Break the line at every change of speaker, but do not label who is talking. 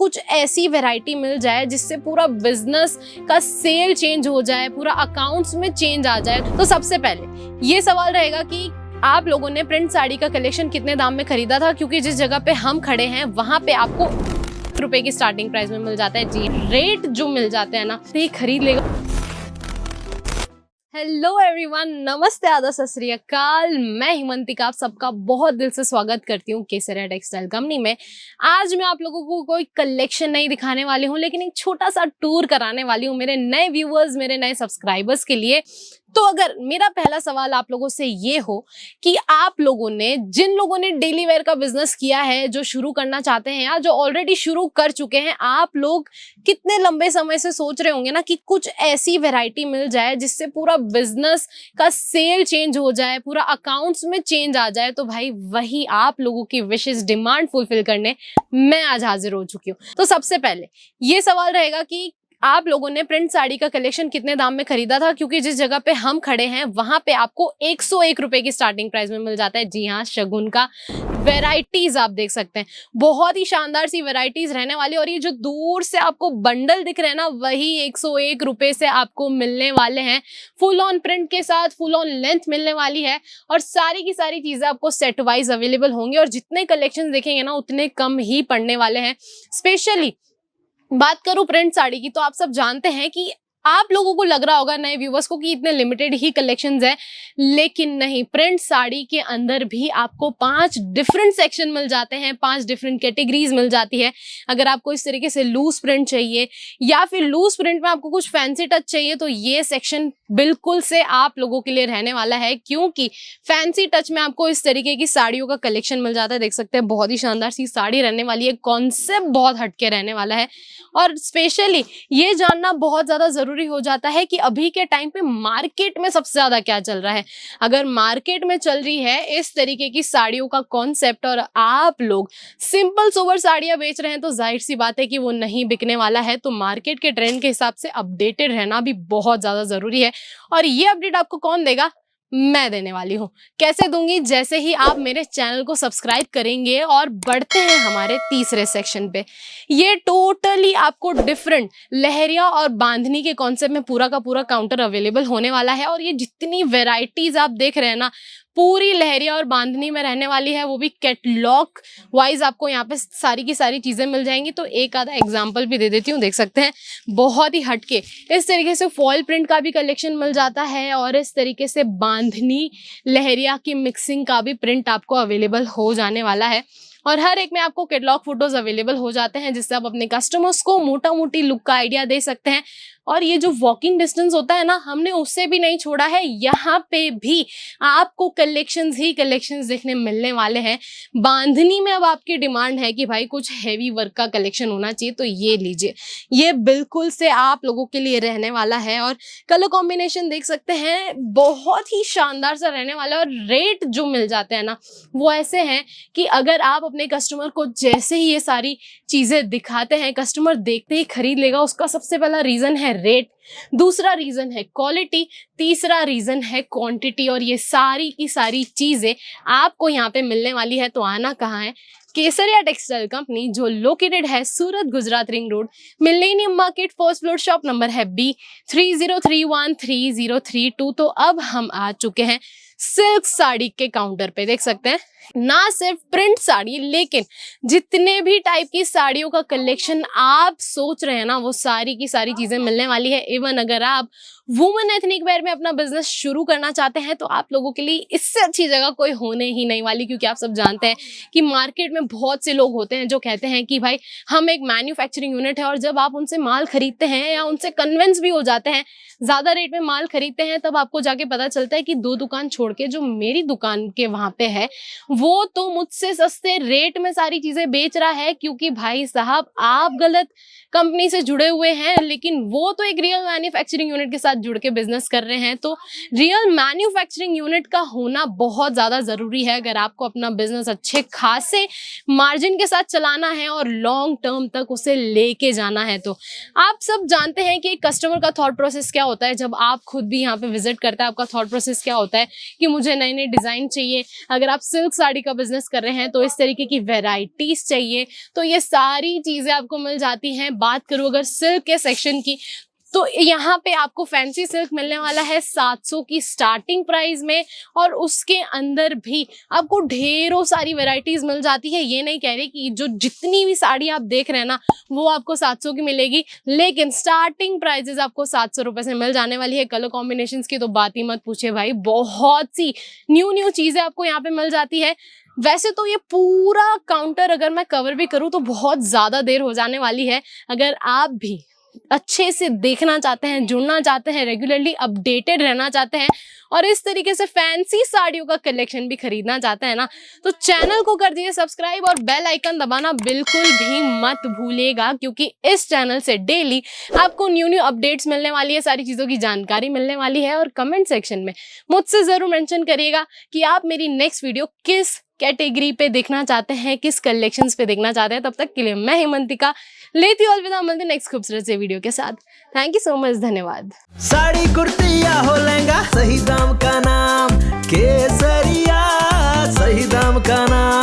कुछ ऐसी वैरायटी मिल जाए जिससे पूरा बिजनेस का सेल चेंज हो जाए, पूरा अकाउंट्स में चेंज आ जाए। तो सबसे पहले ये सवाल रहेगा कि आप लोगों ने प्रिंट साड़ी का कलेक्शन कितने दाम में खरीदा था, क्योंकि जिस जगह पे हम खड़े हैं वहां पे आपको रुपए की स्टार्टिंग प्राइस में मिल जाता है। जी, रेट जो मिल जाते हैं ना, तो ये खरीद लेगा। हेलो एवरीवन, नमस्ते, आदर सत श्री अकाल। मैं हिमंतिका आप सबका बहुत दिल से स्वागत करती हूँ केसरिया टेक्सटाइल कंपनी में। आज मैं आप लोगों को कोई कलेक्शन नहीं दिखाने वाली हूँ, लेकिन एक छोटा सा टूर कराने वाली हूँ मेरे नए व्यूअर्स, मेरे नए सब्सक्राइबर्स के लिए। तो अगर मेरा पहला सवाल आप लोगों से ये हो कि आप लोगों ने, जिन लोगों ने डेली वेयर का बिजनेस किया है, जो शुरू करना चाहते हैं या जो ऑलरेडी शुरू कर चुके हैं, आप लोग कितने लंबे समय से सोच रहे होंगे ना कि कुछ ऐसी वैरायटी मिल जाए जिससे पूरा बिजनेस का सेल चेंज हो जाए, पूरा अकाउंट्स में चेंज आ जाए। तो भाई वही आप लोगों की विशेष डिमांड फुलफिल करने मैं आज हाजिर हो चुकी हूँ। तो सबसे पहले ये सवाल रहेगा कि आप लोगों ने प्रिंट साड़ी का कलेक्शन कितने दाम में खरीदा था, क्योंकि जिस जगह पे हम खड़े हैं वहां पे आपको 101 रुपए की स्टार्टिंग प्राइस में मिल जाता है। जी हाँ, शगुन का वैरायटीज आप देख सकते हैं, बहुत ही शानदार सी वैरायटीज रहने वाली। और ये जो दूर से आपको बंडल दिख रहे हैं ना, वही 101 रुपए से आपको मिलने वाले हैं। फुल ऑन प्रिंट के साथ फुल ऑन लेंथ मिलने वाली है और सारी की सारी चीजें आपको सेट वाइज अवेलेबल होंगी। और जितने कलेक्शन देखेंगे ना, उतने कम ही पड़ने वाले हैं। स्पेशली बात करूं प्रिंट साड़ी की, तो आप सब जानते हैं कि आप लोगों को लग रहा होगा, नए व्यूवर्स को, कि इतने लिमिटेड ही कलेक्शंस हैं, लेकिन नहीं। प्रिंट साड़ी के अंदर भी आपको 5 डिफरेंट सेक्शन मिल जाते हैं, 5 डिफरेंट कैटेगरीज मिल जाती है। अगर आपको इस तरीके से लूज प्रिंट चाहिए या फिर लूज प्रिंट में आपको कुछ फैंसी टच चाहिए, तो ये सेक्शन बिल्कुल से आप लोगों के लिए रहने वाला है, क्योंकि फैंसी टच में आपको इस तरीके की साड़ियों का कलेक्शन मिल जाता है। देख सकते हैं, बहुत ही शानदार सी साड़ी रहने वाली है, कॉन्सेप्ट बहुत हटके रहने वाला है। और स्पेशली ये जानना बहुत ज्यादा जरूरी हो जाता है कि अभी के टाइम पे मार्केट में सबसे ज्यादा क्या चल रहा है। अगर मार्केट में चल रही है इस तरीके की साड़ियों का कॉन्सेप्ट और आप लोग सिंपल सोबर साड़ियां बेच रहे हैं, तो जाहिर सी बात है कि वो नहीं बिकने वाला है। तो मार्केट के ट्रेंड के हिसाब से अपडेटेड रहना भी बहुत ज्यादा जरूरी है। और ये अपडेट आपको कौन देगा? मैं देने वाली हूँ। कैसे दूंगी? जैसे ही आप मेरे चैनल को सब्सक्राइब करेंगे। और बढ़ते हैं हमारे तीसरे सेक्शन पे। ये टोटली आपको डिफरेंट लहरिया और बांधनी के कॉन्सेप्ट में पूरा का पूरा काउंटर अवेलेबल होने वाला है। और ये जितनी वेराइटीज आप देख रहे हैं ना, पूरी लहरिया और बांधनी में रहने वाली है, वो भी कैटलॉग वाइज आपको यहाँ पे सारी की सारी चीजें मिल जाएंगी। तो एक आधा एग्जांपल भी दे देती हूँ। देख सकते हैं, बहुत ही हटके इस तरीके से फॉयल प्रिंट का भी कलेक्शन मिल जाता है और इस तरीके से बांधनी लहरिया की मिक्सिंग का भी प्रिंट आपको अवेलेबल हो जाने वाला है। और हर एक में आपको कैटलॉग फोटोज अवेलेबल हो जाते हैं, जिससे आप अपने कस्टमर्स को मोटा मोटी लुक का आइडिया दे सकते हैं। और ये जो वॉकिंग डिस्टेंस होता है ना, हमने उससे भी नहीं छोड़ा है। यहाँ पे भी आपको कलेक्शंस ही कलेक्शंस देखने मिलने वाले हैं। बांधनी में अब आपकी डिमांड है कि भाई कुछ हैवी वर्क का कलेक्शन होना चाहिए, तो ये लीजिए, ये बिल्कुल से आप लोगों के लिए रहने वाला है। और कलर कॉम्बिनेशन देख सकते हैं, बहुत ही शानदार सा रहने वाला है। और रेट जो मिल जाते हैं ना, वो ऐसे हैं कि अगर आप अपने कस्टमर को जैसे ही ये सारी चीजें दिखाते हैं, कस्टमर देखते ही खरीद लेगा। उसका सबसे पहला रीजन है रेट, दूसरा रीजन है क्वालिटी, तीसरा रीजन है क्वांटिटी। और ये सारी की सारी चीजें आपको यहाँ पे मिलने वाली है। तो आना कहाँ है? केसरिया टेक्सटाइल कंपनी, जो लोकेटेड है Surat Gujarat ring road, millennium market, first floor, shop number है B30313032। तो अब हम आ चुके हैं सिल्क साड़ी के काउंटर पे। देख सकते हैं, ना सिर्फ प्रिंट साड़ी, लेकिन जितने भी टाइप की साड़ियों का कलेक्शन आप सोच रहे हैं ना, वो सारी की सारी चीजें मिलने वाली है। इवन अगर आप वुमेन एथनिक वेयर में अपना बिजनेस शुरू करना चाहते हैं, तो आप लोगों के लिए इससे अच्छी जगह कोई होने ही नहीं वाली। क्योंकि आप सब जानते हैं कि मार्केट में बहुत से लोग होते हैं जो कहते हैं कि भाई हम एक मैन्युफैक्चरिंग यूनिट है। और जब आप उनसे माल खरीदते हैं या उनसे कन्विंस भी हो जाते हैं, ज्यादा रेट में माल खरीदते हैं, तब आपको जाके पता चलता है कि 2 दुकान छोड़ के जो मेरी दुकान के वहां पे है, वो तो मुझसे सस्ते रेट में सारी चीजें बेच रहा है। क्योंकि भाई साहब, आप गलत कंपनी से जुड़े हुए हैं, लेकिन वो तो एक रियल मैन्युफैक्चरिंग यूनिट के साथ जुड़ के बिजनेस कर रहे हैं। तो रियल मैन्युफैक्चरिंग यूनिट का होना बहुत ज्यादा जरूरी है अगर आपको अपना बिजनेस अच्छे खासे मार्जिन के साथ चलाना है और लॉन्ग टर्म तक उसे लेके जाना है। तो आप सब जानते हैं कि कस्टमर का थॉट प्रोसेस क्या होता है जब आप खुद भी यहाँ पे विजिट करते हैं, आपका थॉट प्रोसेस क्या होता है कि मुझे नए नए डिजाइन चाहिए। अगर आप सिल्क साड़ी का बिजनेस कर रहे हैं तो इस तरीके की वेराइटीज चाहिए, तो ये सारी चीजें आपको मिल जाती हैं। बात करूँ अगर सिल्क के सेक्शन की, तो यहाँ पे आपको फैंसी सिल्क मिलने वाला है 700 की स्टार्टिंग प्राइस में, और उसके अंदर भी आपको ढेरों सारी वैरायटीज मिल जाती है। ये नहीं कह रही कि जो जितनी भी साड़ी आप देख रहे हैं ना वो आपको 700 की मिलेगी, लेकिन स्टार्टिंग प्राइजेस आपको 700 रुपए से मिल जाने वाली है। कलर कॉम्बिनेशंस की तो बात ही मत पूछे भाई, बहुत सी न्यू चीजें आपको यहाँ पे मिल जाती है। वैसे तो ये पूरा काउंटर अगर मैं कवर भी करूँ तो बहुत ज्यादा देर हो जाने वाली है। अगर आप भी अच्छे से देखना चाहते हैं, जुड़ना चाहते हैं, रेगुलरली अपडेटेड रहना चाहते हैं और इस तरीके से फैंसी साड़ियों का कलेक्शन भी खरीदना चाहते हैं ना, तो चैनल को कर दीजिए सब्सक्राइब और बेल आइकन दबाना बिल्कुल भी मत भूलिएगा, क्योंकि इस चैनल से डेली आपको न्यू अपडेट्स मिलने वाली है, सारी चीज़ों की जानकारी मिलने वाली है। और कमेंट सेक्शन में मुझसे ज़रूर मेंशन करिएगा कि आप मेरी नेक्स्ट वीडियो किस कैटेगरी पे देखना चाहते हैं, किस कलेक्शंस पे देखना चाहते हैं। तब तक के लिए मैं हिमंतिका लेती हूँ अलविदा, मिलते नेक्स्ट खूबसूरत से वीडियो के साथ। थैंक यू सो मच, धन्यवाद।
साड़ी कुर्ती या हो लहंगा, सही दाम का नाम केसरिया, सही दाम का नाम।